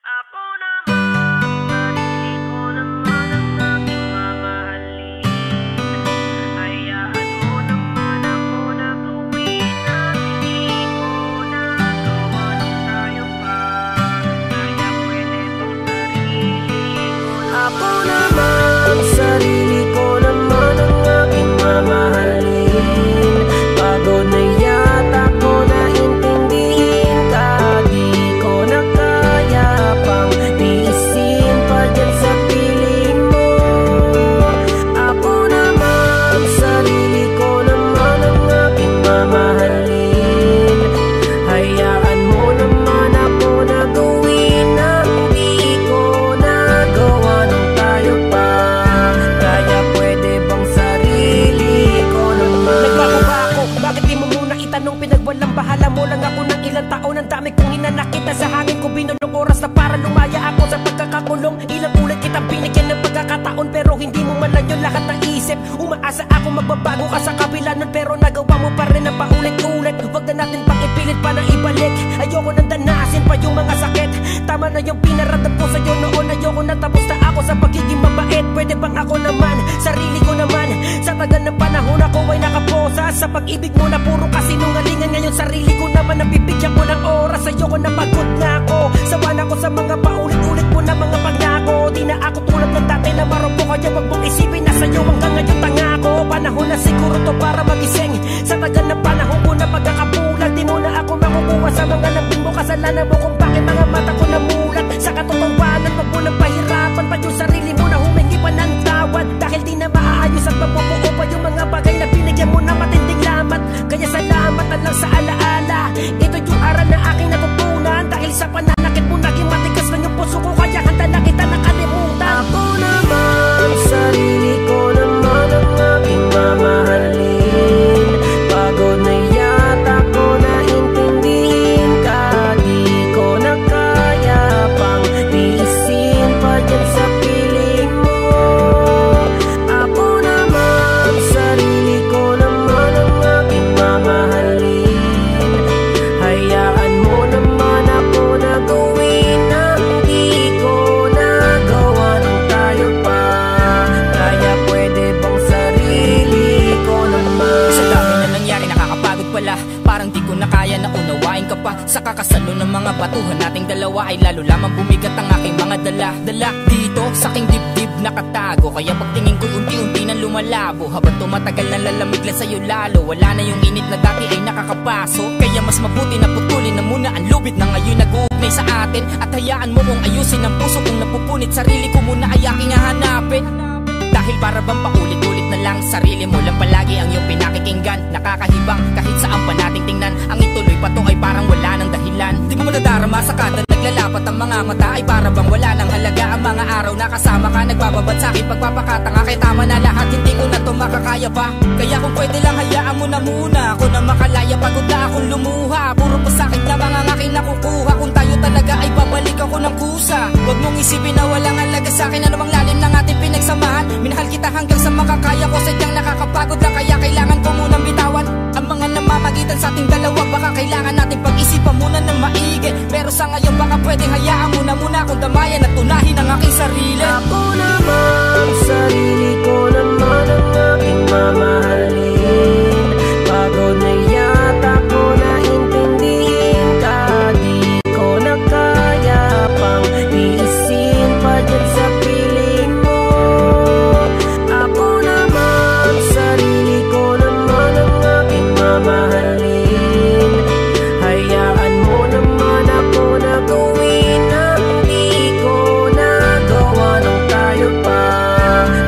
Ako naman, sarili ko naman ang aking mamahalin. Hayaan mo naman ako na gawin ang hindi ko nagawa nung tayo pa. Kaya pwede bang sarili ko naman? Ako naman, sarili ko naman ang aking mamahalin. Pagod na yata ko na intindihin ka. Di ko na kaya pang tiisin pa dyan sa piling mo. Ako naman, sarili ko naman ang aking mamahalin. Hayaan mo naman ako na gawin ang di ko nagawa nung tayo pa. Kaya pwede bang sarili ko naman? Nagbago ba ako? Bakit di mo muna itanong? Pinagwalang bahala mo lang ako ng ilang taon. Ang dami kong hinanakita sa hangin ko. Binulong oras na para lumaya ako sa pagkakakulong. Ilang ulit kitang binigyan ng pagkakataon, pero hindi mo man lang yun lahat ng isip. Umaasa ako magbabago ka sa kabila nun, pero nagawa mo pa rin ang paulit-ulit. Huwag na natin pang ipilit pa na ibalik. Ayoko nang danasin pa yung mga sakit. Tama na yung pinaramdam ko sa'yo noon. Ayoko na, tapos na ako sa pagiging mabait. Pwede bang ako naman, sarili ko naman? Sa tagal ng panahon ako ay nakaposa sa pag-ibig mo na puro kasinungalingan. Ngayon sarili ko naman ang bibigyan ko ng oras. Ayoko na, pagod na ako. Sawa na ako sa mga paulit-ulit mo na mga paglago. Di na ako tulad ng dati na marumpo. Kaya wag mong isipin na sa'yo hanggang ngayon tanga ko. Panahon na siguro to para magising. Sa tagal ng panahon ko na pagkakapulag. Di mo na ako makukuha sa mga lambing mo. Kasalanan mo kung bakit mga mata ko namulat. Sa katotohanan, wag mo nang pahirapan pa yung sarili mo na humingi pa ng tawad. Dahil di na maaayos at mabubuo pa yung mga bagay na binigyan mo na matinding lamat. Kaya salamat na lang sa alaala. Ito yung aral na aking natutunan. Dahil sa pananakit mo naging matigas lang yung puso ko. Kaya handa na kita nakalimutan. Ako naman, sarili ko naman ang aking mamahalin. Pagod na yata ko na intindihin ka. Di ko na kaya pang tiisin pa dyan sa piling mo. Ako naman, sarili ko naman ang aking mamahalin. Hayaan mo naman ako na gawin ang di ko nagawa nung tayo pa. Kaya pwede bang sarili ko naman? Sa dami na nangyari nakakapagod pala. Parang di ko na kaya na unawain ka pa. Sa kakasalo ng mga batuhan nating dalawa ay lalo lamang bumigat ang aking mga dala dito sa aking dibdib nakatago. Kaya pagtingin ko unti-unti nang lumalabo. Habang tumatagal na lalamig lang sa'yo lalo. Wala na yung init na dati ay nakakapaso. Kaya mas mabuti na putulin na muna ang lubid na ngayon nag-uugnay sa atin. At hayaan mo kong ayusin ang puso kong napupunit. Sarili ko muna ay aking hahanapin. Dahil para bang paulit-ulit na lang, sarili mo lang palagi ang iyong pinakikinggan. Nakakahibang kahit saan pa nating tingnan. Ang ituloy pa to ay parang wala ng dahilan. Di mo manadarama sa kada naglalapat ang mga mata. Ay para bang wala ng halaga ang mga araw na kasama ka. Nagbababad sa akin pagpapakatanga. Kaya tama na lahat, hindi ko na to makakaya pa. Kaya kung pwede lang hayaan mo na muna ako na makalaya. Pagod na akong lumuha. Puro pasakit na mga aking nakukuha. Kung tayo talaga ay babalik ako ng kusa. Huwag mong isipin na walang halaga sa akin. Ano bang lalim ng ating pinagsamahan? Minahal kita hanggang sa makakaya ko. Sadyang nakakapagod lang, kaya kailangan ko munang bitawan ang mga namamagitan sa ating dalawa. Baka kailangan natin pag-isipan muna ng maigi. Pero sa ngayon baka pwedeng hayaan mo na muna akong damayan at tunahin ang aking sarili. Ako naman, sarili ko naman ang aking mamahalin. Pagod na yata ko na intindihin ka. Di ko na kaya pang tiisin pa dyan sa piling mo. Ako naman, sarili ko naman ang aking mamahalin. Hayaan mo naman ako na gawin ang di ko nagawa nung tayo pa.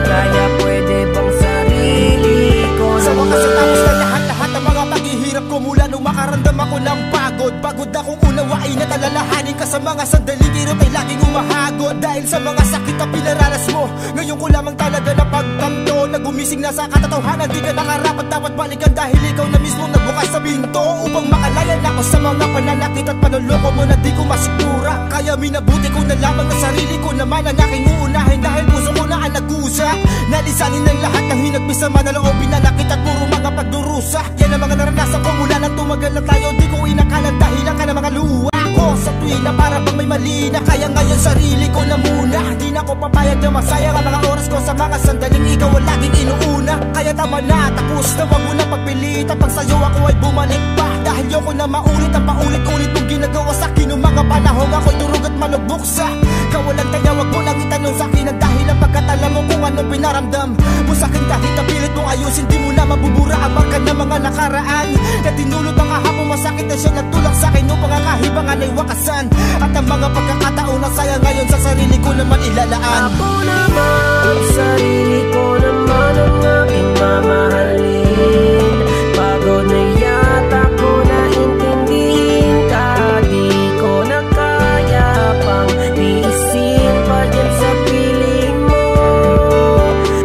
Kaya pwede bang sarili ko naman? Sa wakas natapos na lahat-lahat ang mga paghihirap ko. Mula nung makaramdam ako ng pagod. Pagod akong unawain at alalahanin ka sa mga sandaling hirap ay laging umahagod. Dahil sa mga sakit na pinaranas mo, ngayon ko lamang talaga napagtanto na gumising na sa katatawanan. Di ka nakarapat dapat balikan dahil ikaw na mismo nagbukas sa pinto upang makalayan ako sa mga pananakit at panuloko mo na di ko masigura. Kaya minabuti ko na lamang na sarili ko naman ang aking uunahin. Dahil puso ko na ang nag-usa. Nalisanin ng lahat ng hinagbisa manaloobin na nakit at puro mga pagdurusa. Yan ang mga naranasan ko mula nang tumagal na tayo. Di ko inakalang dahilan ka ng mga luha ko. ako sa tuwing na para bang may mali na. Kaya ngayon sarili ko na muna. Di na ko papayag na masayang ang mga oras ko sa mga sandaling ikaw ang laging inuuna. Kaya tama na, tapos na wag mo na pagpilitan. Pag sa'yo ako ay bumalik pa, dahil yoko na maulit ang paulit-ulit mong ginagawa sa'kin noong mga panahong ako'y durog at malubok sa kawalan. Kaya wag mo lang itanong sa'kin ang dahilan, pagkat alam mo kung ano pinaramdam mo sa'kin. Kahit kapilit mong ayusin, di mo na mabubura ang bangkad ng mga nakaraan na tinulot ang ahapong masakit na siya nagtulak sa'kin noong pangakahibangan ay wakasan. At ang mga pagkakataon na sayang ngayon sa sarili ko naman ilalaan. Ako naman, sarili ko naman ang aking mamahalin. Pagod na yata ko na intindihin ka, di ko na kaya pang tiisin pa dyan sa piling mo.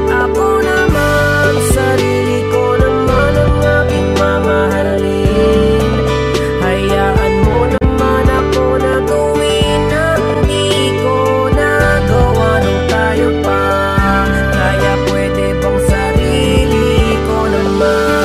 Ako naman, sarili ko naman ang aking mamahalin. Hayaan mo naman ako na gawin ang di ko nagawa nung tayo pa. Kaya pwede bang sarili ko naman?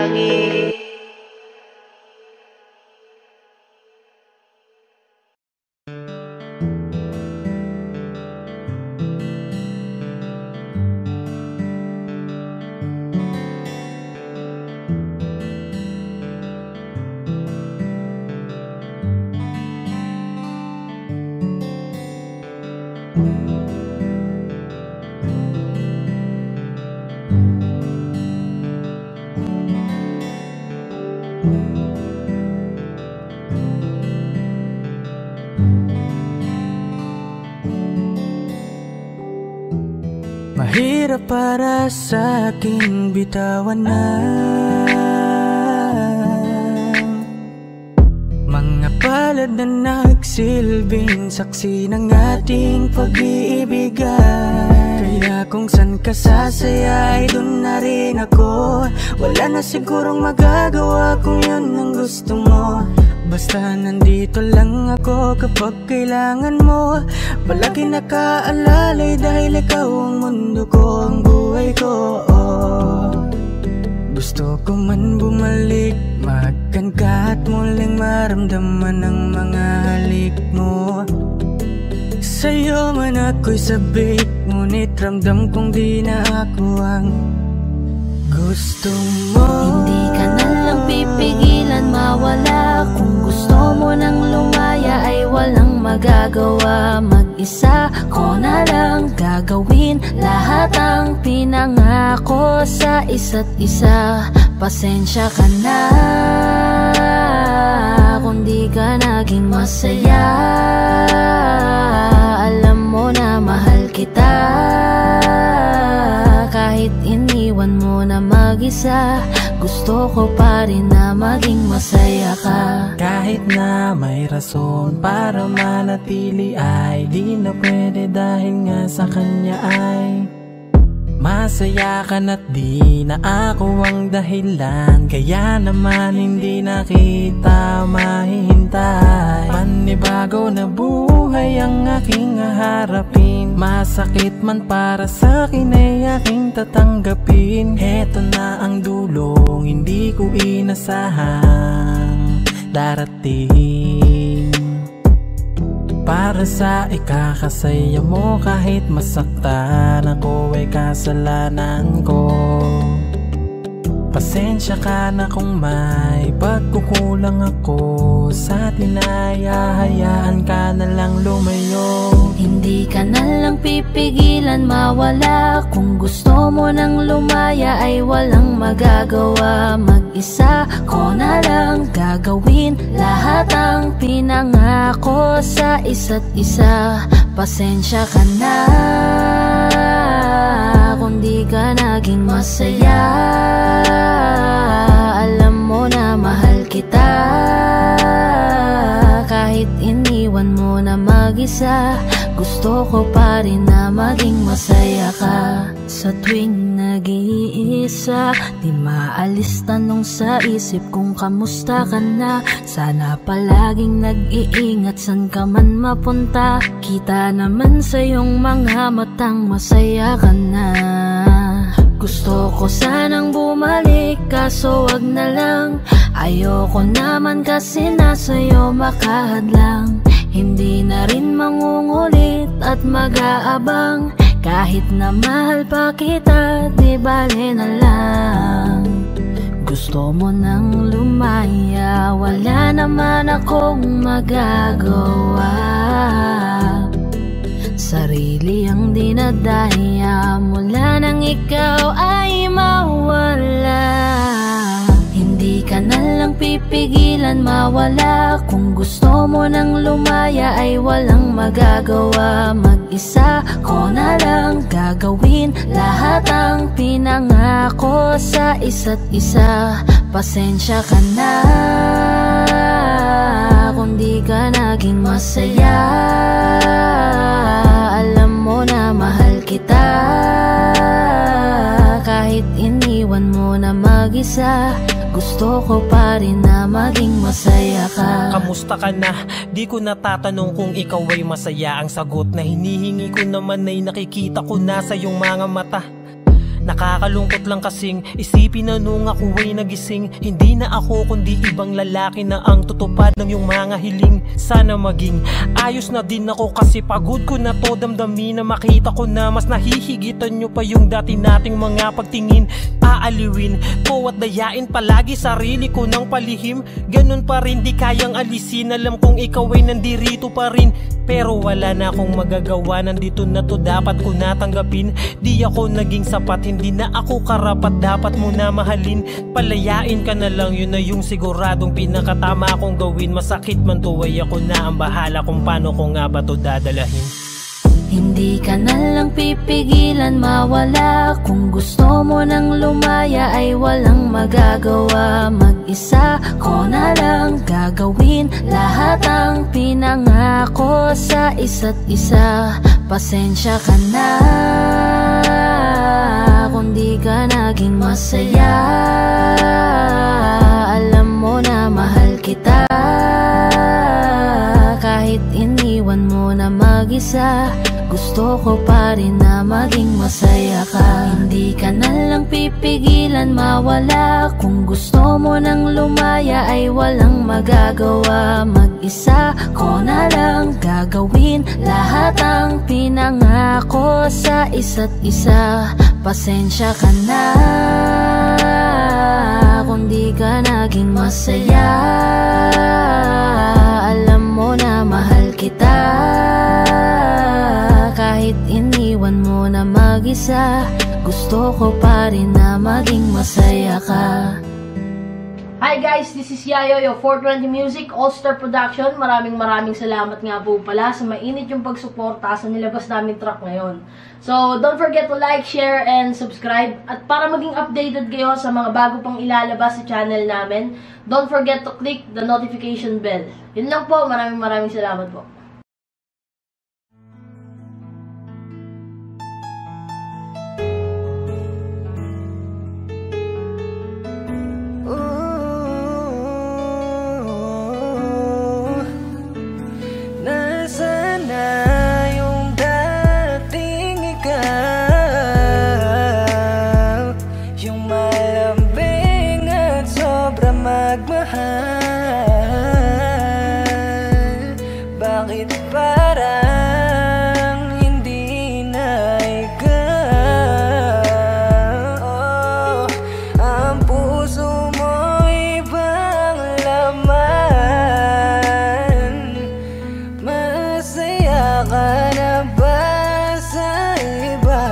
langit. Mahirap para sa akin bitawan na mga palad na nagsilbing saksi ng ating pag-iibigan. Kaya kung san ka sasaya ay dun na rin ako. Wala na sigurong magagawa kung yun ang gusto mo. Basta nandito lang ako kapag kailangan mo. Palagi nakaalalay dahil ikaw ang mundo ko, ang buhay ko. Gusto ko man bumalik, makan ka at muling maramdaman ang mga halik mo. Sa'yo man ako'y sabik, ngunit ramdam kong di na ako ang gusto mo. Hindi ka na lang pipigilan mawala. Kung gusto mo nang lumaya ay walang magagawa. Mag-isa ko na lang gagawin lahat ang pinangako sa isa't isa. Pasensya ka na kung di ka naging masaya. Alam mo na mahal kita, kahit iniwan mo na mag-isa. Gusto ko pa rin na maging masaya ka. Kahit na may rason para manatili ay di na pwede dahil nga sa kanya ay masaya ka na't di na ako ang dahilan. Kaya naman hindi na kita mahihintay. Panibago na buhay ang aking haharapin. Masakit man para sa'kin ay aking tatanggapin. Heto na ang dulong hindi ko inasahang darating. Para sa ikakasaya mo kahit masaktan ako ay kasalanan ko. Pasensya ka na kung may pagkukulang ako sa atin ay hahayaan ka na lang lumayo. Hindi ka na lang pipigilan mawala. Kung gusto mo nang lumaya ay walang magagawa. Mag-isa ko na lang gagawin lahat ang pinangako sa isa't isa. Pasensya ka na kung di ka naging masaya. Alam mo na mahal kita, kahit iniwan mo na mag-isa. Gusto ko pa rin na maging masaya ka. Sa tuwing nag-iisa, di maalis tanong sa isip kung kamusta ka na. Sana palaging nag-iingat san ka man mapunta. Kita naman sa iyong mga matang masaya ka na. Gusto ko sanang bumalik kaso wag na lang. Ayoko naman kasi nasa'yo makahadlang. Hindi na rin mangungulit at mag-aabang. Kahit na mahal pa kita, di bale na lang. Gusto mo nang lumaya, wala naman akong magagawa. Sarili ang dinadaya mula nang ikaw ay mawala. Hindi ka na lang pipigilan mawala. Kung gusto mo nang lumaya ay walang magagawa. Mag-isa ko na lang gagawin lahat ang pinangako sa isa't isa. Pasensya ka na kung di ka naging masaya. Alam mo na mahal kita, kahit iniwan mo na mag-isa. Gusto ko pa rin na maging masaya ka. Kamusta ka na? Di ko natatanong kung ikaw ay masaya. Ang sagot na hinihingi ko naman ay nakikita ko na sa iyong mga mata. Nakakalungkot lang kasing isipin na nung ako ay nagising, hindi na ako kundi ibang lalaki na ang tutupad ng iyong mga hiling. Sana maging ayos na din ako kasi pagod ko na to damdamin, na makita ko na mas nahihigitan nyo pa yung dati nating mga pagtingin. Aaliwin ko at dayain palagi sarili ko ng palihim, ganun pa rin di kayang alisin. Alam kong ikaw ay nandirito pa rin, pero wala na akong magagawa. Nandito na to, dapat ko natanggapin. Di ako naging sapat, hindi na ako karapat, dapat mo na mahalin. Palayain ka na lang, yun na yung siguradong pinakatama kong gawin. Masakit man to ay ako na ang bahala kung paano ko nga ba to dadalahin. Hindi ka na lang pipigilan mawala. Kung gusto mo nang lumaya ay walang magagawa. Mag-isa ko na lang gagawin lahat ang pinangako sa isa't isa. Pasensya ka na kung di ka naging masaya. Alam mo na mahal kita, kahit iniwan mo na mag-isa. Gusto ko pa rin na maging masaya ka. Hindi ka na lang pipigilan mawala. Kung gusto mo nang lumaya ay walang magagawa. Mag-isa ko na lang gagawin lahat ang pinangako sa isa't isa. Pasensya ka na kung di ka naging masaya. Alam mo na mahal kita, kahit iniwan mo na mag-isa. Gusto ko pa rin na maging masaya ka. Hi guys, this is Yayo, your 420 Music, All-Star Production. Maraming salamat nga po pala sa mainit yung pagsuporta sa nilabas namin track ngayon. So, don't forget to like, share, and subscribe. At para maging updated kayo sa mga bago pang ilalabas sa channel namin, don't forget to click the notification bell. Yun lang po, maraming salamat po. Bakit parang hindi na ikaw? Ang puso mo ibang laman. Masaya ka na ba sa iba?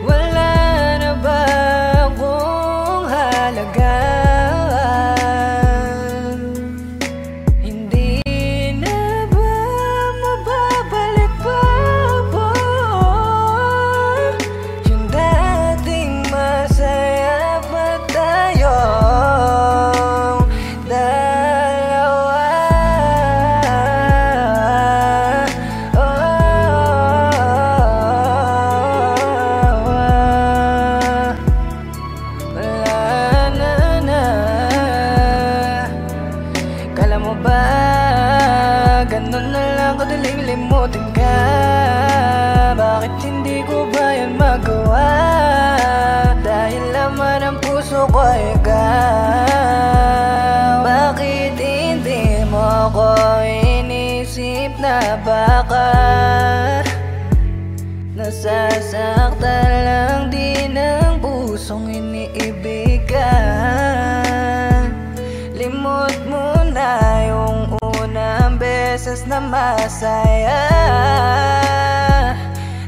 Wala na ba akong halaga? Ganun na lang kadaling limutin ka. Bakit hindi ko ba yan magawa? Dahil laman ang puso ko ay ikaw. Bakit hindi mo ko inisip na baka nasasaktan lang din ang pusong iniibigan? Limot mo na yung unang beses na masaya,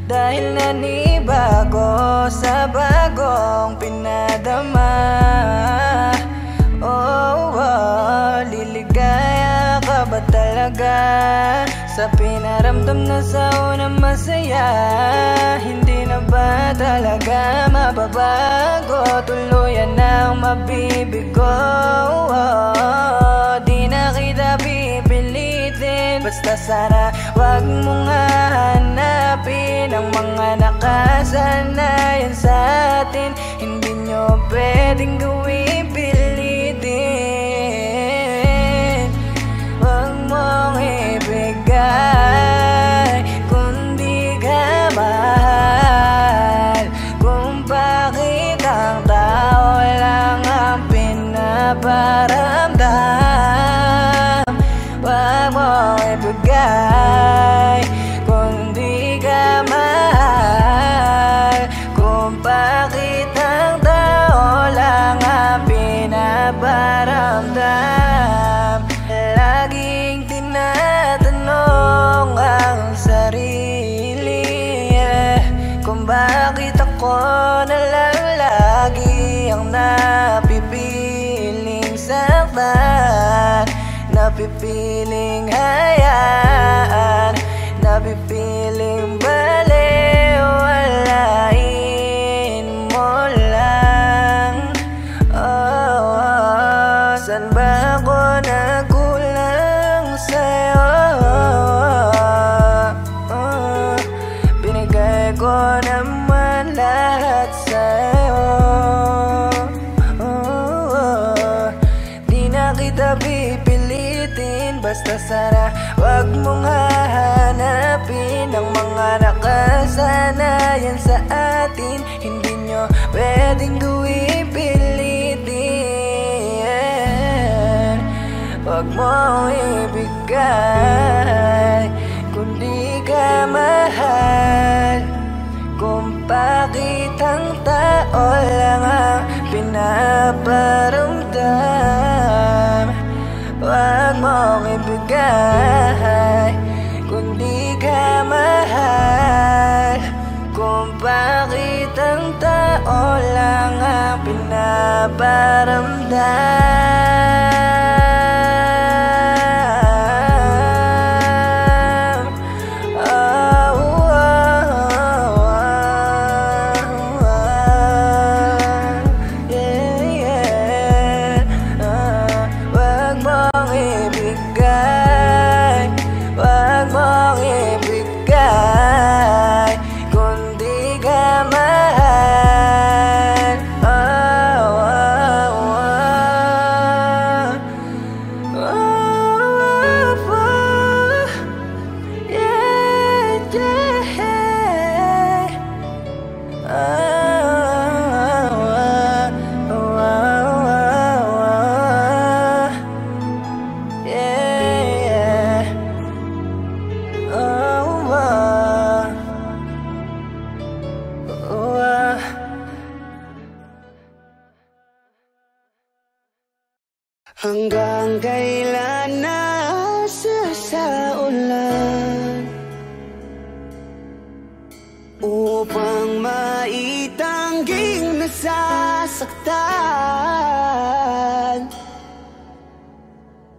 dahil nanibago sa bagong pinadama. Oh, liligaya ka ba talaga sa pinaramdam na sa unang masaya? Hindi na ba talaga mababago? Tuluyan ang mabibigo. Di na kita pipilitin, basta sana wag mong hanapin ang mga nakasanayan sa atin. Hindi nyo pwedeng gawin pilitin. Wag mong ibigay kundi ka mahal. napipiling hayaan, napipiling baliwalain mo lang. San ba ako nagkulang sa'yo? Binigay ko naman lahat sa'yo. Di na kita pipilitin, basta sana wag mong hahanapin ang mga nakasanayan sa atin. Hindi nyo pwedeng gawin pilitin. Wag mong ibigay kung di ka mahal, kung bakit ang tao lang ang pinaparamdam. Wag mong ibigay kung di ka mahal, kung bakit ang tao lang ang pinaparamdam. Hanggang kailan nasa sa ulan upang maitangging nasasaktan?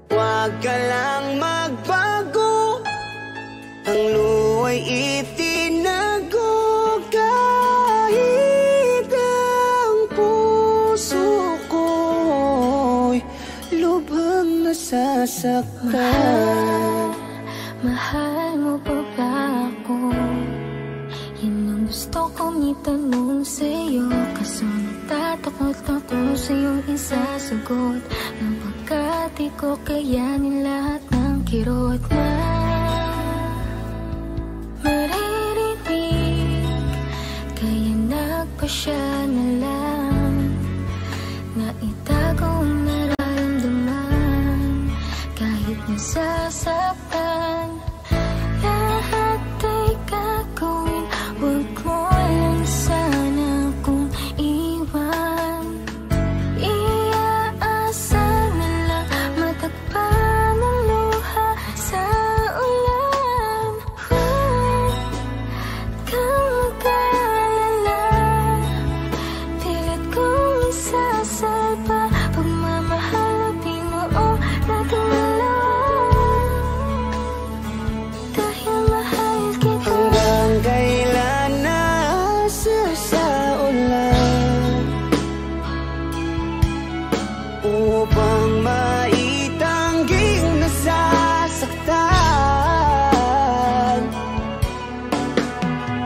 Huwag ka lang magbago, ang luwa'y itinago. Kahit ang puso ko'y lubhang nasasaktan. Mahal mo pa ba ako? Yan ang gusto kong itanong sa'yo, kaso natatakot ako sa'yong isasagot, napagkat di ko kayanin lahat ng kirot na maririnig. Kaya nagpasya na lang na itago ang nararamdaman. Kahit nasasaktan, lahat ay gagawin. Huwag mo lang sana kung iwan. Iaasa na lang matagpan ang luha sa ulan. Huwag kang mag-alala, pilit kong isasalba pagmamahal at binuo nating dalawa. Dahil mahal kita. Hanggang kailan nasa sa ulan upang maitangging nasasaktan?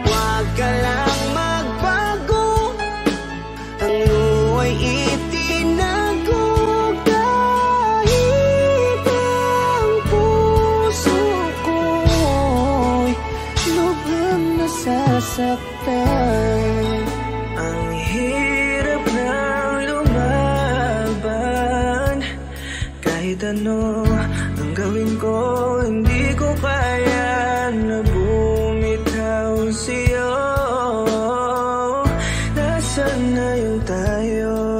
Huwag ka lang magbago, ang luwa'y itinago. Kahit ang puso ko'y lubhang nasasaktan. Ang hirap ng lumaban, kahit ano ang gawin ko, hindi ko kaya na bumitaw sa'yo. Nasaan na yung tayo?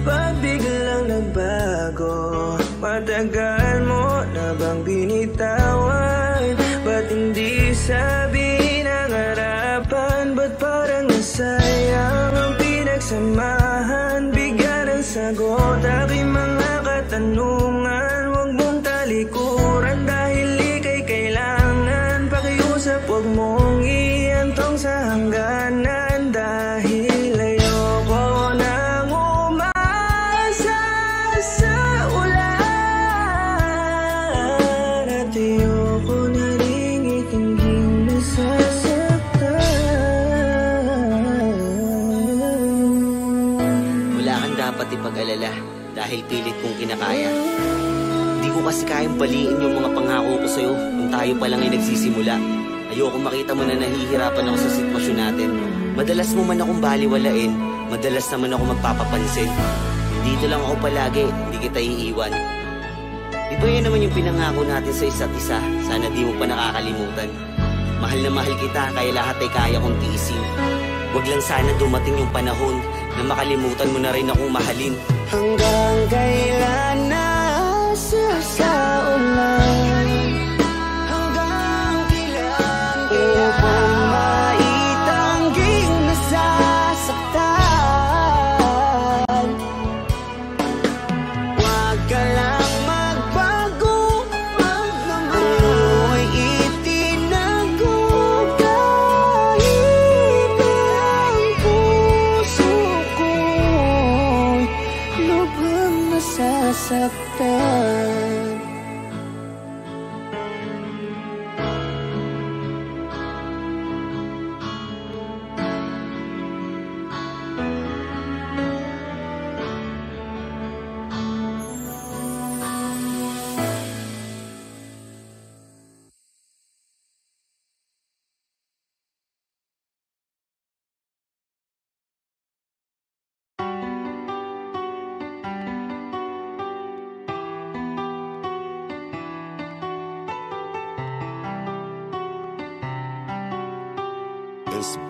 Ba't biglang nagbago? Matagal mo na bang binitawan? Ba't hindi sabi ng harapan? Ba't parang nasayang ang pinagsamahan? Bigyan ng sagot aking mga katanungan. dapat ipag-alala dahil pilit kong kinakaya. Hindi ko kasi kayang baliin yung mga pangako ko sa'yo nung tayo pa lang ay nagsisimula. Ayoko makita mo na nahihirapan ako sa sitwasyon natin. Madalas mo man akong baliwalain, madalas naman ako magpapapansin. Dito lang ako palagi, hindi kita iiwan. Iba yan naman yung pinangako natin sa isa't isa. Sana di mo pa nakakalimutan. Mahal na mahal kita, kaya lahat ay kaya kong tiisin. Huwag lang sana dumating yung panahon na makalimutan mo na rin akong mahalin. Hanggang kailan na sa ulan, hanggang kailan upang maitangging nasasaktan. Huwag ka lang magbago, ang lu'y itinago. Kahit ang puso ko'y lubhang nasasaktan.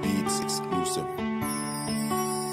Beats exclusive.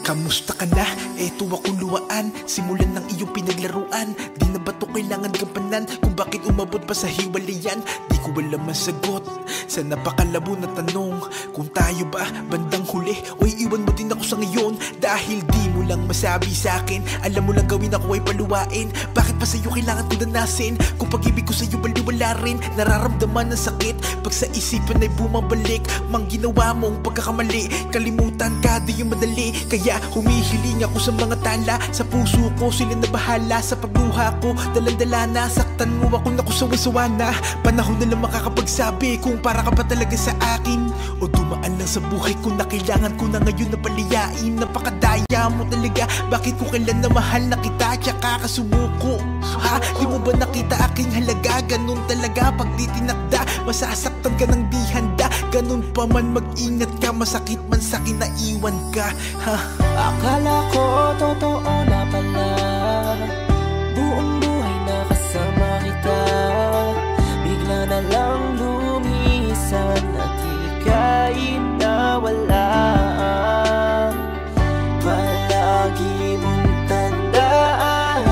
Kamusta ka na? Eto ako luwaan. Simulan ng iyong pinaglaruan. Di na ba to kailangan gampanan? Kung bakit umabot pa sa hiwalayan? Di ko alam ang sagot sa napakalabo na tanong. Kung tayo ba bandang huli o iiwan mo din ako sa ngayon? Dahil di mo lang masabi sa akin, alam mo lang gawin ako ay paluwain. Bakit pa sa'yo kailangan ko danasin? Kung pag-ibig ko sa'yo baliwala rin. Nararamdaman ng sakit pag sa isipan ay bumabalik. Mang ginawa mong pagkakamali, kalimutan ka di yung madali. Kaya humihiling ako sa mga tala. Sa puso ko sila na bahala. Sa pagluha ko dalandala na. Saktan mo ako na kusawa-sawa na. Panahon na lang makakapagsabi kung para ka ba talaga sa akin o dumaan lang sa buhay ko na kailangan ko na ngayon na paliyain. Napakadaya mo talaga. Bakit ko kailan na mahal na kita tsaka kasumuko? Ha? Di mo ba nakita aking halaga? Ganun talaga pag di tinakda, masasaktan ka ng di handa. Ganun pa man mag-ingat ka, masakit man sa'kin na iwan ka. Ha? Akala ko totoo na pala, buong buhay na kasama kita. Bigla na lang lumisan at ika'y nawala. Palagi mong tandaan,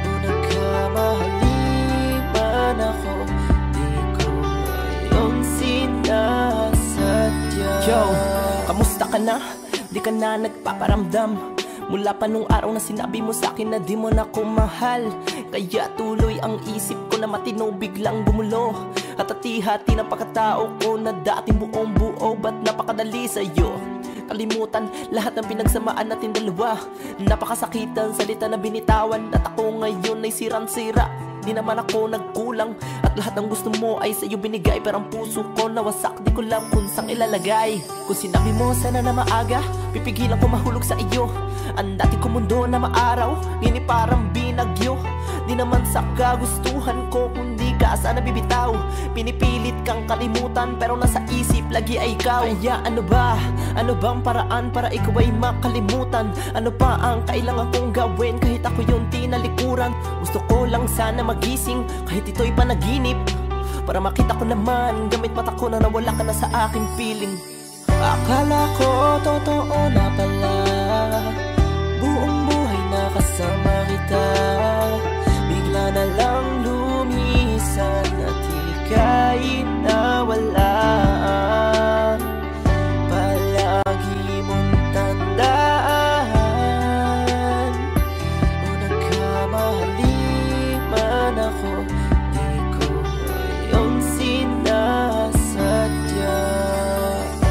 kung nagkamali man ako, di ko yung sinasadya. Yo, kamusta ka na? Di ka na nagpaparamdam mula pa nung araw na sinabi mo sa'kin na di mo na ko mahal. Kaya tuloy ang isip ko na matino biglang gumulo. At hati-hati ng pagkatao ko na dating buong buo. Ba't napakadali sa'yo kalimutan lahat ng pinagsamaan natin dalawa? Napakasakitan salita na binitawan at ako ngayon ay sirang-sira. Di naman ako nagkulang at lahat ng gusto mo ay sa'yo binigay. Pero ang puso ko nawasak, di ko lang kung saan ilalagay. Kung sinabi mo sana na maaga, pipigilan ko mahulog sa iyo. Ang dati ko mundo na maaraw, ngayon parang binagyo. Di naman sa kagustuhan ko, kundi ka sana bibitaw. Pinipilit kang kalimutan pero nasa isip lagi ay ikaw. Kaya ano ba? Ano bang paraan para ikaw ay makalimutan? Ano pa ang kailangan kong gawin kahit ako yung tinalikuran? Gusto ko lang sana magising kahit ito'y panaginip, para makita ko naman gamit mata ko na nawala ka na sa aking piling. Akala ko totoo na pala, buong buhay na kasama kita. Bigla na lang lumisan at ika'y nawala. Palagi mong tandaan, kung nagkamali man ako, di ko yung sinasadya.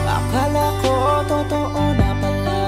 Akala ko totoo na pala,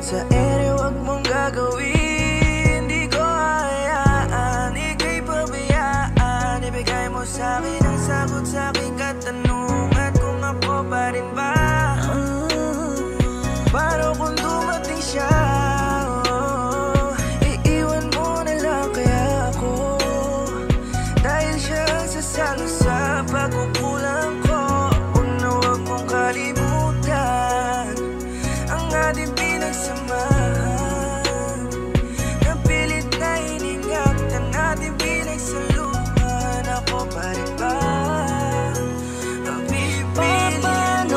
Sa ere wag mong gagawin, di ko hayaan, ika'y pabayaan. Ibigay mo sa'kin ang sagot sa aking katanungan, kung ako pa rin ba? Paano kung dumating siya? Iiwan mo na lang kaya ako, dahil siya ang sasalo sa pagkukulang ko. Huwag na huwag mong kalimutan ang ating pinagsamahan, napilit na iningap ang ating pinagsaluhan. Ako pa rin ba ang pipili mo?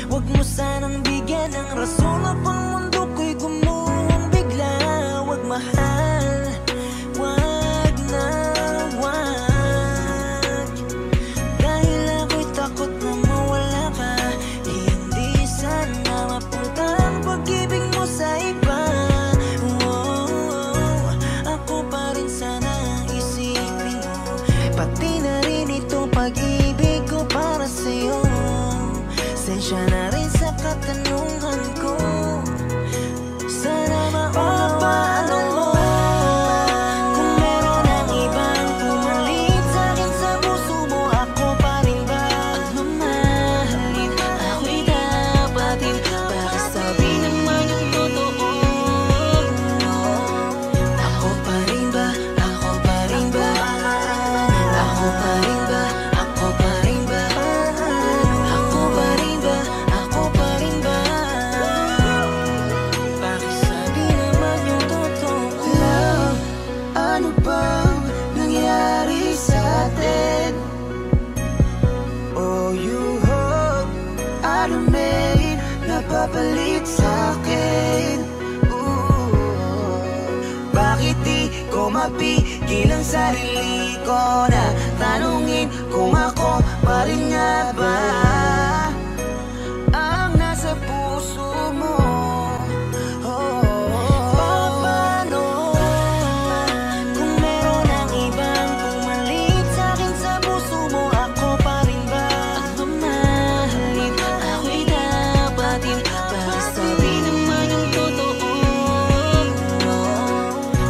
Huwag mo sanang bigyan ng rason na pang mundo ko'y gumuhong bigla. Huwag mahal, huwag na huwag, dahil ako'y takot na mawala ka. Hindi sana mapunta ang pag-ibig mo sa iba. Ako pa rin sana isipin mo, pati na rin itong pag-ibig ko para sa'yo. Sensya na rin sa katanungan ko, sana maunawaan mo. Kung meron ang ibang pumalit sa'kin sa puso mo, ako pa rin ba ang mamahalin? Ako'y dapatin, bakit sabi naman yung totoo? Ako pa rin ba? Ako pa rin ba? Ako pa rin ba? Ako pa rin ba? Ako pa rin ba? Ako pa rin ba? Bakit sabi naman yung totoo? Love, ano bang nangyari sa atin? Oh, you hope I remain, napapalit sa'kin. Bakit di ko mapigil ang sarili ko na tanungin kung ako pa rin nga ba ang nasa puso mo? Paano kung meron ang ibang pumalit sa'kin sa puso mo? Ako pa rin ba ang mamahalin? Ako'y dapatin, bakit sabi naman yung totoo?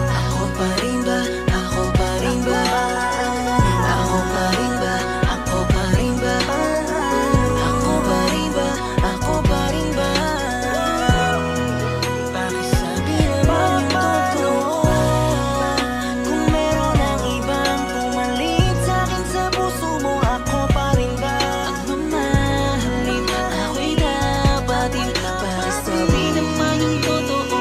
Ako pa rin ba? Ako pa rin ba? Ako pa rin ba? Ako pa rin ba? Ako pa rin ba? Ako pa rin ba? Bakit sabi naman yung totoo? Kung meron ang ibang pumalit sa'kin sa puso mo, ako pa rin ba ang mamahalin? Ako'y dapatin, bakit sabi naman yung totoo?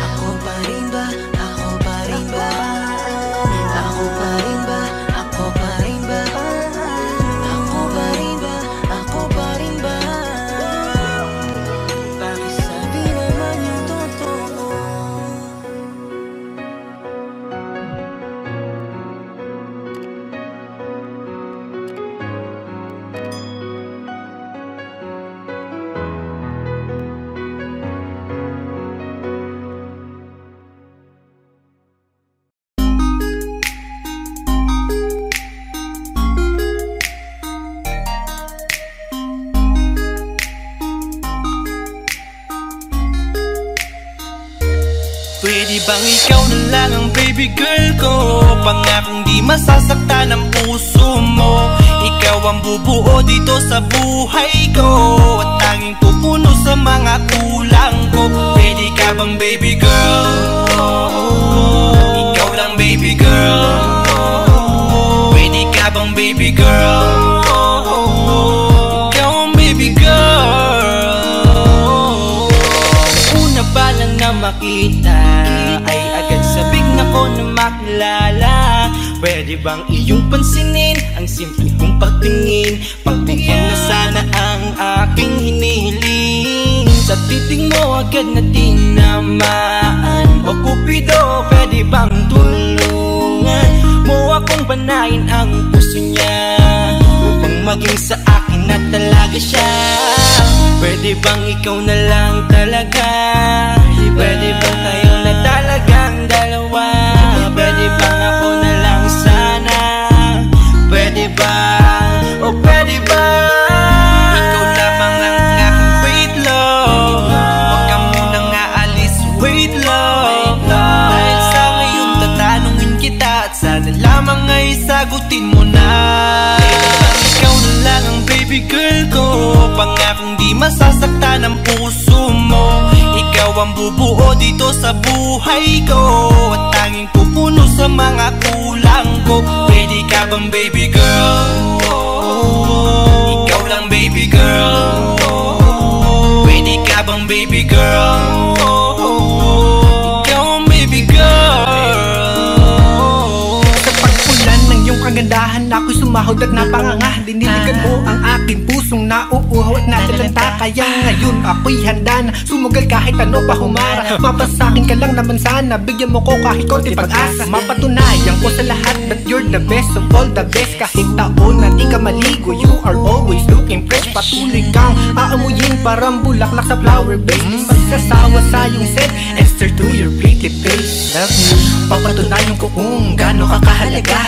Ako pa rin ba? Ako pa rin ba? Ako pa rin ba? Ako pa rin ba? Ako pa rin ba? Ako pa rin ba? Bakit sabi naman yung totoo? Pwede bang ikaw na lang ang baby girl ko? Pangakong di masasaktan ang puso mo. Ikaw ang bubuo dito sa buhay ko, at tanging pupuno sa mga kulang ko. Pwede ka bang baby girl? Ikaw lang baby baby girl. Ikaw ang baby girl. Una pa lang na makita ay agad sabik na ko na makilala. Pwede bang iyong pansinin ang simple kong pagtingin? Pagbigyan na sana ang aking hinihiling. Sa titig mo agad na tinamaan. O Cupido, pwede bang tulungan mo akong banayin ang puso niya, upang maging sa akin na talaga siya? Pwede bang ikaw na lang talaga? Pwede bang tayo na talagang dalawa? Pwede bang ako na lang sana? Pwede ba? O pwede ba? Ikaw lamang ang aking wait love. Huwag ka munang aalis, wait love. Dahil sa ngayon tatanungin kita at sana lamang ay sagutin mo na. Ikaw na lang ang baby girl ko, pangakong di masasaktan ang puso mo. Ikaw ang bubuo dito sa buhay ko, at tanging pupuno sa mga kulang ko. Pwede ka bang baby girl? Ikaw lang baby girl. Pwede ka bang baby girl? Ikaw ang baby girl. Sa pagpulan ng iyong kagandahan, ako'y sumahod at napanganga. Diniligan mo ang aking pusong nauuhaw at natalanta. Kaya ngayon ako'y handa na sumugal kahit ano pa humara. Mapasakin ka lang naman sana, bigyan mo ko kahit konti pag-asa. Mapatunayan ko sa lahat that you're the best of all the best. Kahit taon na di ka maligo, you are always looking fresh. Patuloy kang aamuyin parang bulaklak sa flower base. Di magsasawa sa iyong scent, Esther to your pretty face. Love you, papatunayan ko kung gaano ka kahalaga.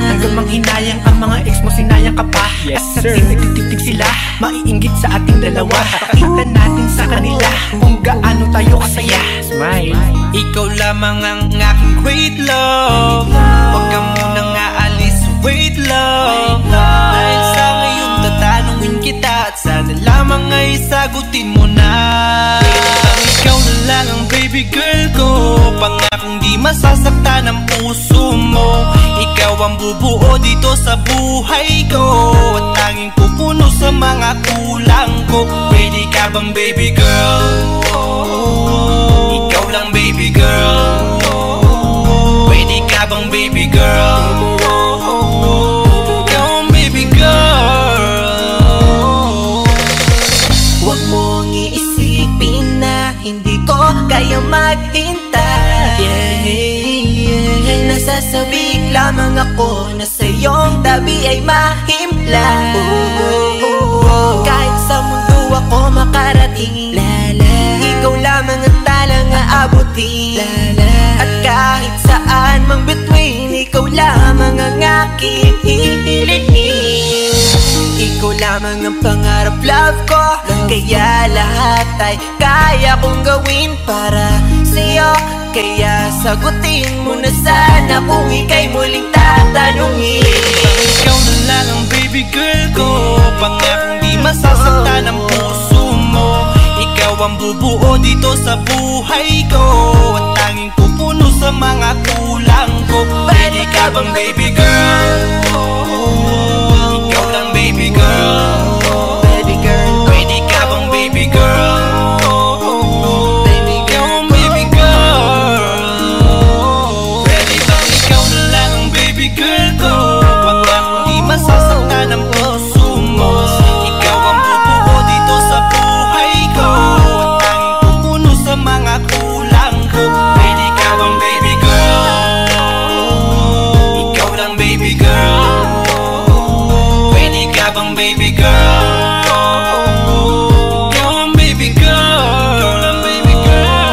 Hanggang manghinayang ang mga ex mo, sinayang ka pa. Yes sir, at nagtitig sila, maiinggit sa ating dalawa. Pakita natin sa kanila kung gaano tayo kasaya. Smile. Ikaw lamang ang aking great love. Huwag ka munang aalis, wait love. Dahil sa ngayon tatanungin kita at sana lamang ay sagutin mo na. Ikaw na lang ang baby girl ko, pangakong di masasaktan ang puso mo. Ikaw ang bubuo dito sa buhay ko, at tanging pupuno sa mga kulang ko. Pwede ka bang baby girl? Ikaw lang baby girl. Pwede ka bang baby girl? Ikaw ang baby girl. Huwag mong iisipin na hindi ko kaya maghintay. Nasasabik lamang ako na sa iyong tabi ay mahimpla. Kahit sa mundo ako makarating, ikaw lamang ang talang aabutin. At kahit saan mang between, ikaw lamang ang aking hihilihin. Ikaw lamang ang pangarap, love ko. Kaya lahat ay kaya kong gawin para sa'yo. Kaya sagutin mo na sana kung ika'y muling tatanungin. Ikaw na lang ang baby girl ko, pangakong di masasaktan ang puso mo. Ikaw ang bubuo dito sa buhay ko, at tanging pupuno sa mga kulang ko. Pwede ka bang baby girl? Ikaw lang baby girl. Baby girl. Pwede ka bang baby girl? Ikaw ang baby girl. Pwede bang ikaw na lang ang baby girl ko, pangakong di masasaktan ang puso mo. Ikaw ang bubuo dito sa buhay ko, at tanging pupuno sa mga kulang ko. Pwede ka bang baby girl? Ikaw lang baby girl. Pwede ka bang baby girl? Ikaw ang baby girl. Ikaw lang baby girl.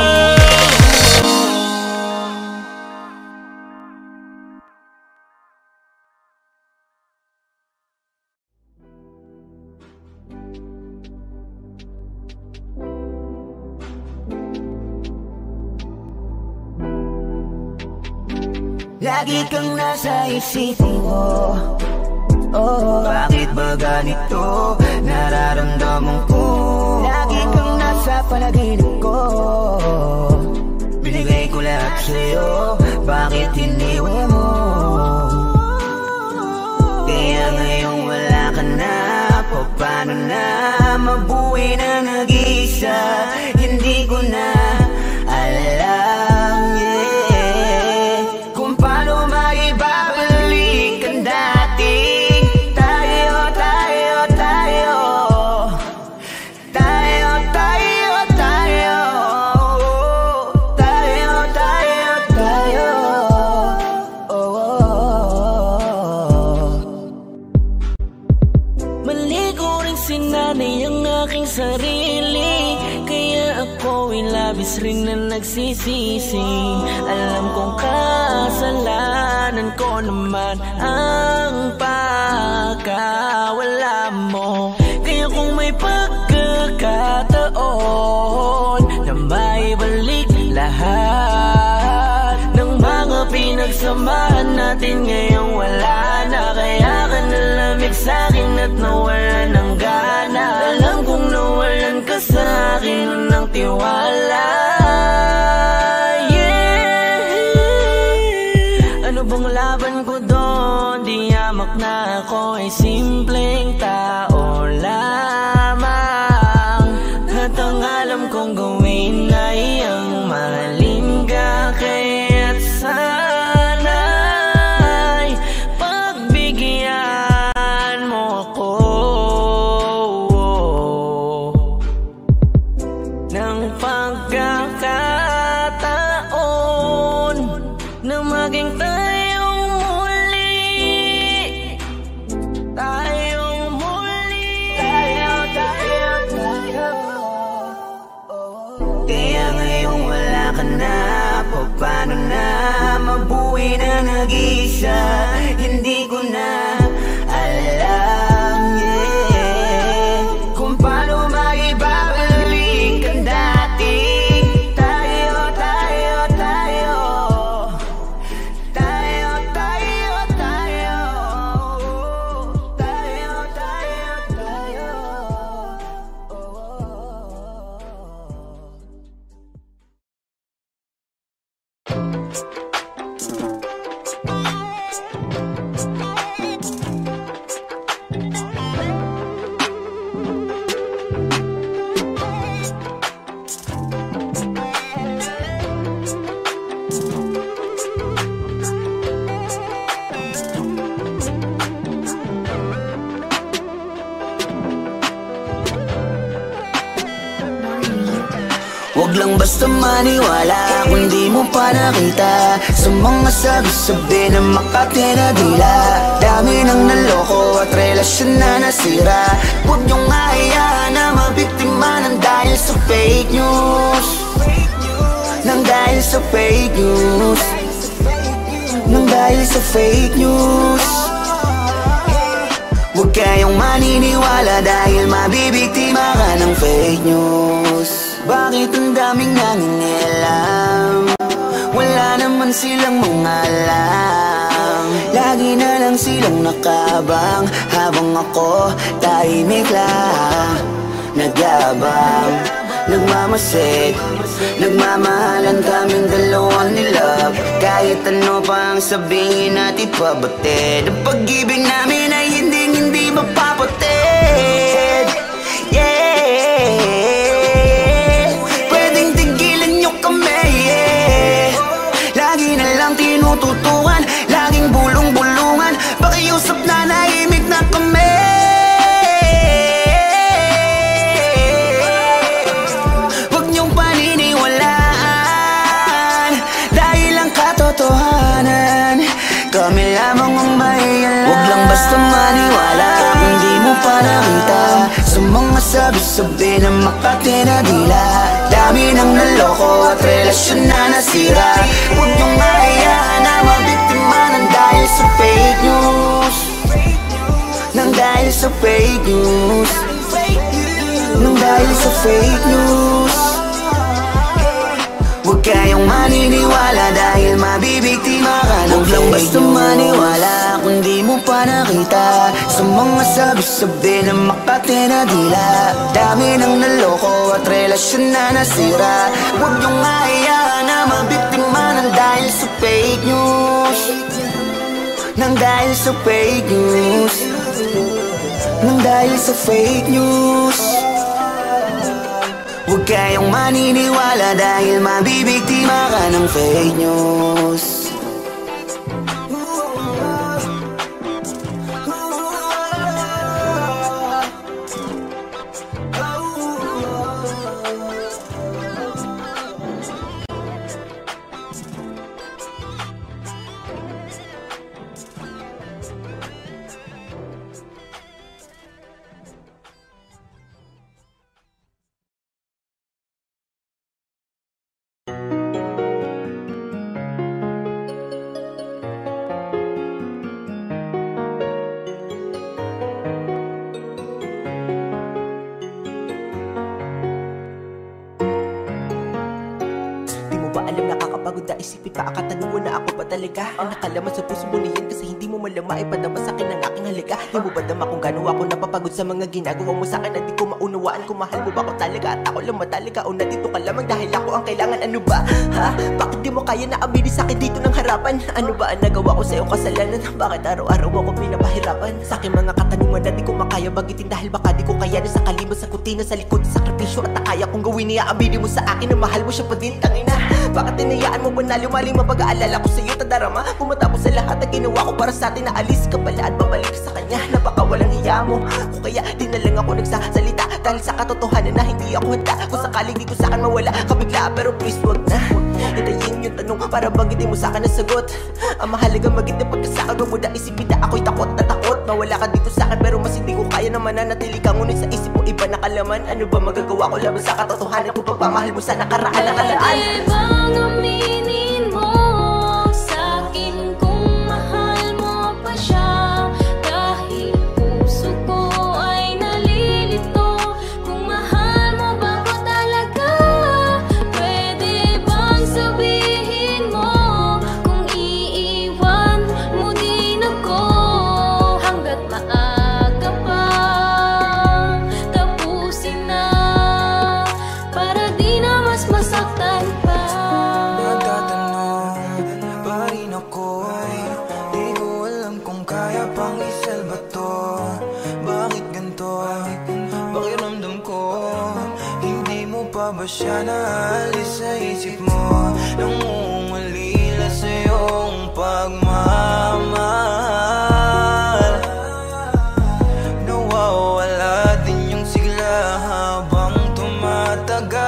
Lagi kang nasa isipin ko. Oh, bakit ba ganito nararamdaman ko? Lagi kang nasa panaginip ko. Binigay ko lahat sa'yo, bakit iniwan mo? Kaya ako'y labis rin na nagsisisi. Alam kong kasalanan ko naman ang pagkawala mo. Kaya kung may pagkakataon na maibalik lahat ng mga pinagsamahan natin, ngayong wala na. Kaya ka nalamig sa'kin at nawala ng gana. Alam kong nawalan ka sa'kin ng tiwala. Yeah. Ano bang laban ko doon? Di yamak na ako ay simpleng tao lamang. At ang alam kong gawin ay ang mahalin ka. Kaya't sana'y pagbigyan mo ako ng pagkakataon na maging tayong muli. Tayong muli. Tayo. Kaya ngayong wala ka na, paano na mabuhay na nag-iisa? Hindi ko na alam, yeah, kung paano maibabalik ang dati. Tayo. Huwag lang basta maniwala kung di mo pa nakita sa mga sabi-sabi na Makati na dila. Dami nang naloko at relasyon na nasira. Huwag niyong hayaan na mabiktima ng dahil sa fake news. Nang dahil sa fake news. Nang dahil sa fake news. Huwag kayong maniniwala dahil mabibiktima ka ng fake news. Bakit ang daming nangingialam? Wala naman silang mga alam. Lagi na lang silang nakabang, habang ako tahimik lang nagyabang, nagmamasid. Nagmamahalan kaming dalawa ni love. Kahit ano pa ang sabihin at ipabatid, ang pag-ibig namin ay hindi mapapatid. Yeah. Lagi na lang tinututukan, laging bulong-bulungan, pakiusap na nahimik na kami. Huwag niyong paniniwalaan dahil ang katotohanan kami lamang ang may alam. Huwag lang basta maniwala kung di mo pa nakita sa mga sabi-sabi na Makati na dila. Dami nang naloko at relasyon na nasira. Huwag niyong hayaan na mabiktima ng dahil sa fake news. Nang dahil sa fake news. Nang dahil sa fake news. Huwag kayong maniniwala dahil mabibiktima ka ng fake news. Huwag lang basta maniwala kung di mo pa nakita sa mga sabi-sabi na Makati na dila. Dami nang naloko at relasyon na nasira. Huwag niyong hayaan na mabiktima ng dahil sa fake news. Nang dahil sa fake news. Nang dahil sa fake news. Huwag kayong maniniwala dahil mabibiktima ka ng fake news. nakakapagod na isipin pa ang katanungan na ako ba talaga ang nakalaman sa puso mo niyan, kasi hindi mo malama ipadama sa akin ang aking halaga. Di mo ba dama kung gano'n ako napapagod sa mga ginagawa mo sa akin, na di ko maunawaan kung mahal mo ba ako talaga at ako lang matalaga o nandito ka lamang dahil ako ang kailangan. Ano ba? Ha? Bakit di mo kaya na aminin sa akin dito ng harapan? Ano ba ang nagawa ko sa'yo kasalanan? Bakit araw-araw ako pinapahirapan? Sa aking mga katanungan na di ko makaya bagitin, dahil baka di ko kaya na sa kalimot sa kutina, sa likod sa sakripisyo at kaya kong gawin niya. Aminin mo sa akin na mahal mo siya pa din, tangina. Bakit tinayaan mo ba na lumalim ang pag-aalala ko sa'yo, tadarama? Kung matapos sa lahat na ginawa ko para sa atin, na alis ka pala at babalik sa kanya. Napaka walang hiya mo, kung kaya di na lang ako nagsasalita, dahil sa katotohanan na hindi ako handa. Kung sakaling di ko sa akin mawala ka bigla, pero please wag na hintayin yung tanong para bagitin mo sa akin ang sagot. Ang mahalaga maging na pagkasakal, wag mo na isipin na ako'y takot na takot. Mawala ka dito sa akin, pero mas hindi ko kaya na mananatili ka, ngunit sa isip mo iba na kalaman. Ano ba magagawa ko laban sa katotohanan kung pagmamahal mo sa nakaraan na kalaan? Pwede bang aminin mo sa'kin kung mahal mo pa siya? Dahil puso ko ay nalilito kung mahal mo ba ko talaga. Pwede bang sabihin mo kung iiwan mo din ako hanggat maaga pa? Tapusin na para di na mas masaktan pa. Nagtatanong pa rin ako, di ko alam kung kaya pang isalba to. Bakit ganito? Pakiramdam ko, hindi mo pa ba siya naalis sa isip mo? Nangungalila sa iyong pagmamahal. Nawawala din yung sigla habang tumatagal.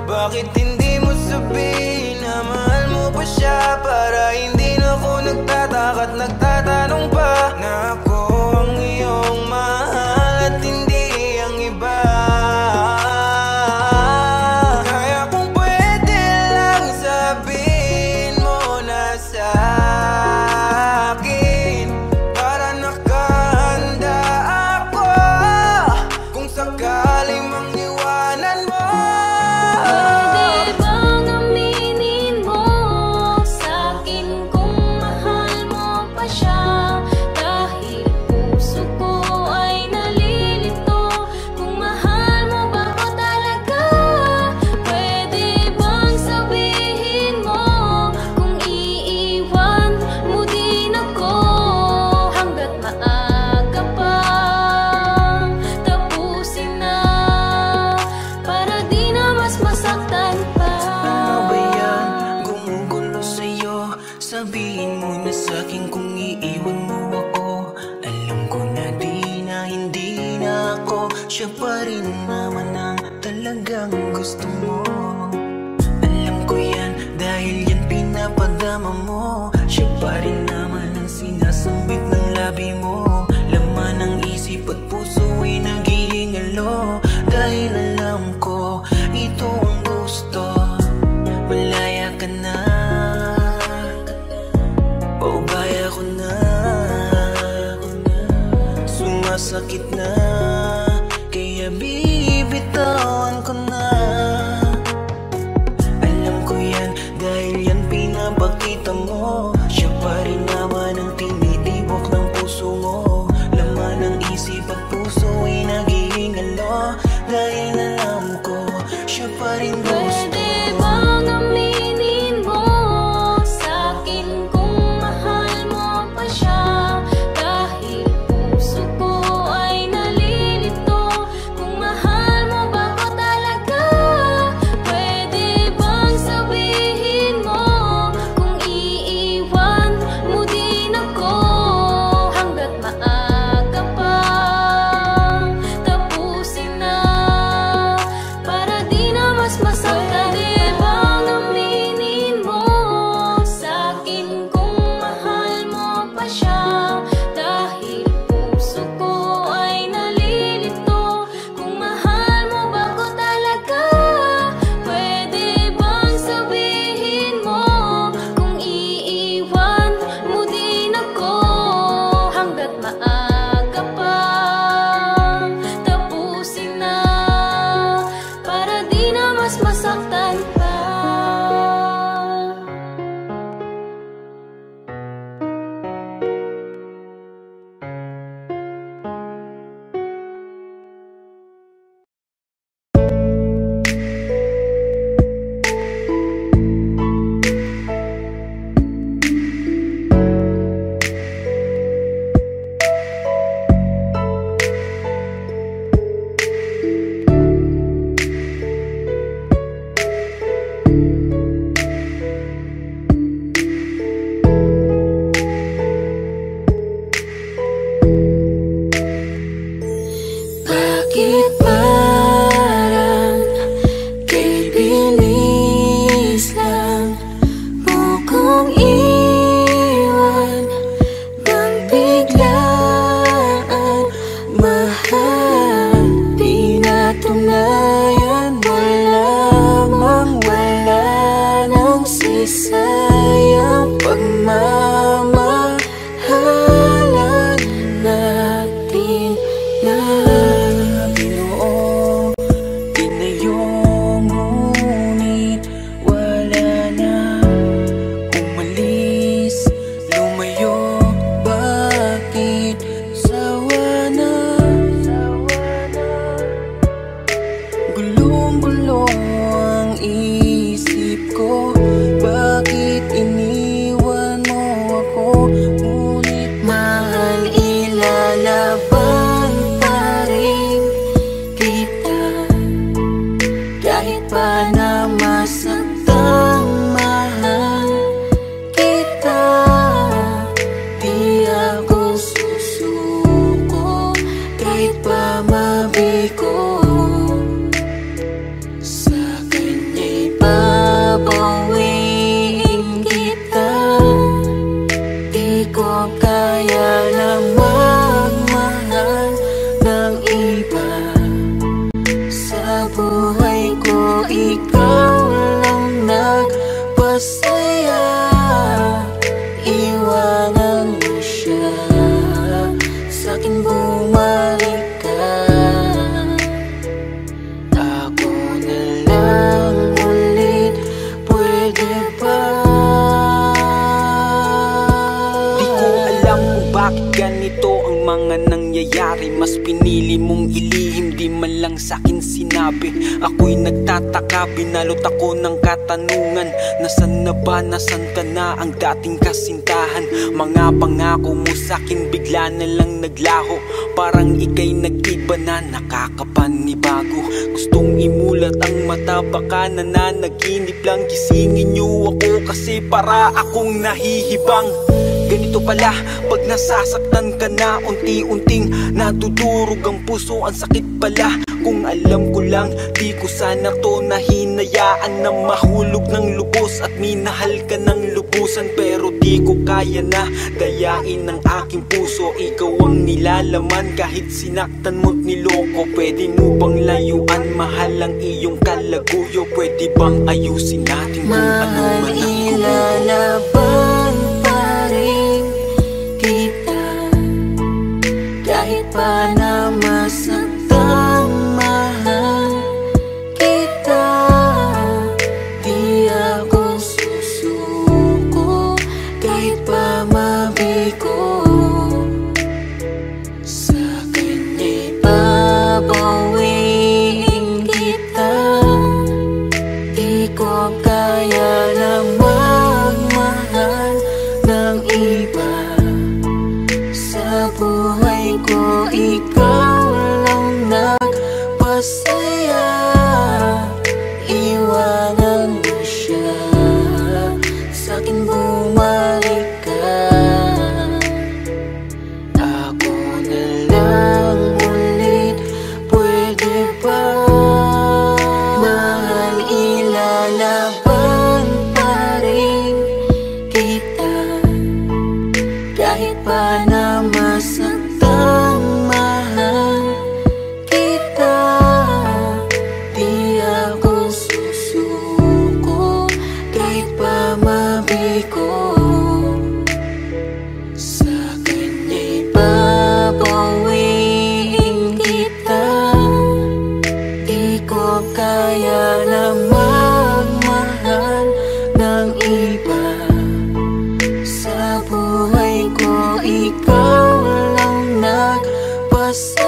Bakit hindi mo sabihin na mahal mo pa siya, para hindi na ako nagtataka at nagtatanong pa na ako ang iyong mahal at hindi ang iba. Kaya kung pwede lang sabihin mo na sa akin, para nakahanda ako kung sakaling mangiwanan mo. Pwede bang aminin mo sa'kin kung mahal mo pa siya? Dahil puso ko ay nalilito kung mahal mo ba ko talaga. Pwede bang sabihin mo kung iiwan mo din ako hanggat maaga pa? Tapusin na para di na mas masaktan pa. Ano ba yan? Gumugulo sa'yo. Sabihin mo na sa'kin kung iiwan mo ako. Alam ko na hindi na ako siya pa rin naman ang talagang gusto mo. Alam ko yan, dahil yan pinapadama mo. Siya pa rin naman ang sinasambit ng labi mo. Laman ng isip at puso ay naghihingalo, dahil alam ko ito ang gusto. Malaya ka na, paubaya ko na, sumasakit na, kaya bibitawan ko na. Alam ko yan, dahil yan pinapakita mo. Siya pa rin naman ang tinitibok ng puso mo. Laman ng isip at puso ay naghihingalo, dahil alam ko siya pa rin gusto. Pwede bang aminin mo sa'kin kung mahal mo pa siya? Dahil puso ko ay nalilito kung mahal mo ba ko talaga. Pwede bang sabihin mo kung iiwan mo din ako hanggat maaga pa? Tapusin na para di na mas masaktan. gulo ang isip ko. Bakit iniwan mo ako? Ngunit mahal, ilalaban pa rin kita. Kahit pa na masaktan, mahal kita. Di ako susuko kahit pa mabigo. Sa kanya'y babawiin kita. Di ko kaya na magmahal ng iba. Sa buhay ko, ikaw lang nagpasaya. Iwanan mo siya, sa'kin bumalik ka. Ako na lang ulit, pwede ba? Di ko alam kung bakit ganito ang mga nangyayari. Mas pinili mong ilihim, di man lang sa'kin sinabi. Ako'y nagtataka, binalot ako ng katanungan. Nasaan na ba, nasaan ka na ang dating kasintahan? Mga pangako mo sa'kin bigla na lang naglaho. Parang ika'y nag-iba na, nakakapanibago. Gustong imulat ang mata, baka nananaginip lang. Gisingin niyo ako kasi para akong nahihibang. Ganito pala pag nasasaktan ka na, unti-unting nadudurog ang puso. Ang sakit pala, kung alam ko lang, di ko sana to nahinayaan na mahulog ng lubos at minahal ka ng lubusan. Pero di ko kaya na dayain ng aking puso. Ikaw ang nilalaman kahit sinaktan mo't niloko. Pwede mo bang layuan, mahal ang iyong kalaguyo? Pwede bang ayusin natin kung ano man ang ilalaban pa rin kita. Kahit pa na masaktan, mahal kita. Di ako susuko kahit pa mabigo. Sa kanya'y babawiin kita. Di ko kaya na magmahal ng iba. Sa buhay ko, ikaw lang nagpasaya. Iwanan mo siya, sa'kin bumalik ka. Ako na lang ulit, pwede ba? Mahal, ilalaban pa rin kita. Kahit pa na masaktan, mahal kita. Di ako susuko kahit pa mabigo. Sa kanya'y babawiin kita. Di ko kaya na magmahal ng iba. Sa buhay ko, ikaw lang nagpasaya.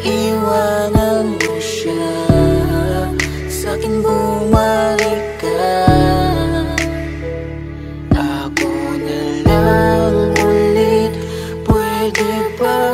Iwanan mo siya, sa'kin bumalik ka. Ako na lang ulit, pwede ba?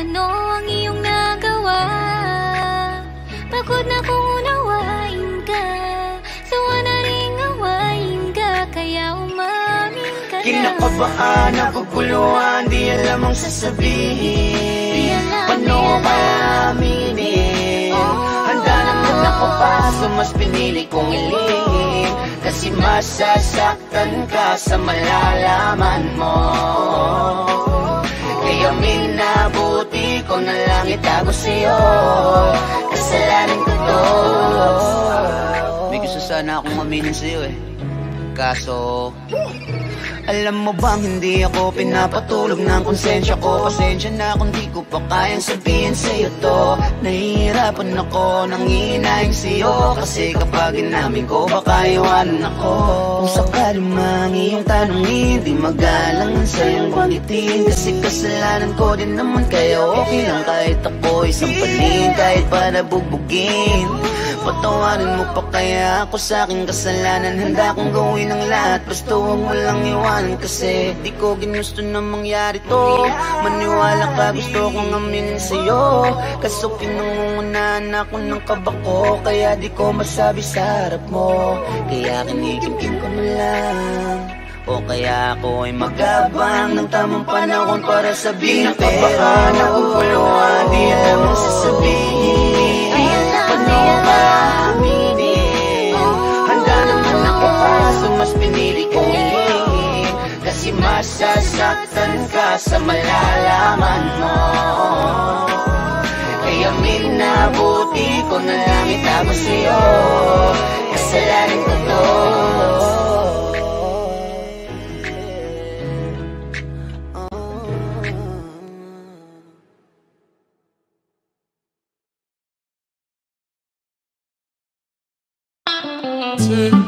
ano ang iyong nagawa. Pagod na kung unawain ka, sawa na rin awain ka, kaya umamin ka na. Kinakabahan, naguguluhan, di alam ang sasabihin. Paano ka aminin? Handa naman ako pa, so mas pinili kong ilihim. Kasi masasaktan ka sa malalaman mo. Kaya minabuti ko na lang itago sa'yo. Kasalanan ko to. May gusto sana akong aminin sa'yo eh, kaso alam mo bang hindi ako pinapatulog ng konsensya ko. Pasensya na kung di ko pa kayang sabihin sa'yo to. Nahihirapan ako nang hihinaing sa'yo, kasi kapag inamin ko baka iwanan ako. Kung sakali mang iyong tanongin, di magalang sa'yong banggitin. Kasi kasalanan ko din naman, kaya okay lang kahit ako isang palin, kahit pa nabubugin. Patawarin mo pa kaya ako sa aking kasalanan. Handa kong gawin ang lahat, basta huwag mo lang iwanan. Kasi di ko ginusto na mangyari to. Maniwala ka, gusto kong aminin sa'yo. Kaso pinangungunahan ako ng kaba ko, kaya di ko masabi sa harap mo. Kaya kinikimkim ko na lang, o kaya ako ay magabang ng tamang panahon para sabihin. Kinakabahan, naguguluhan, di alam ang sasabihin. Paano ka aminin? Handa naman ako pa, so mas pinili kong ilihim. Kasi masasaktan ka sa malalaman mo. Kaya minabuti ko na lang itago sa'yo. Kasalanan ko to. Yeah.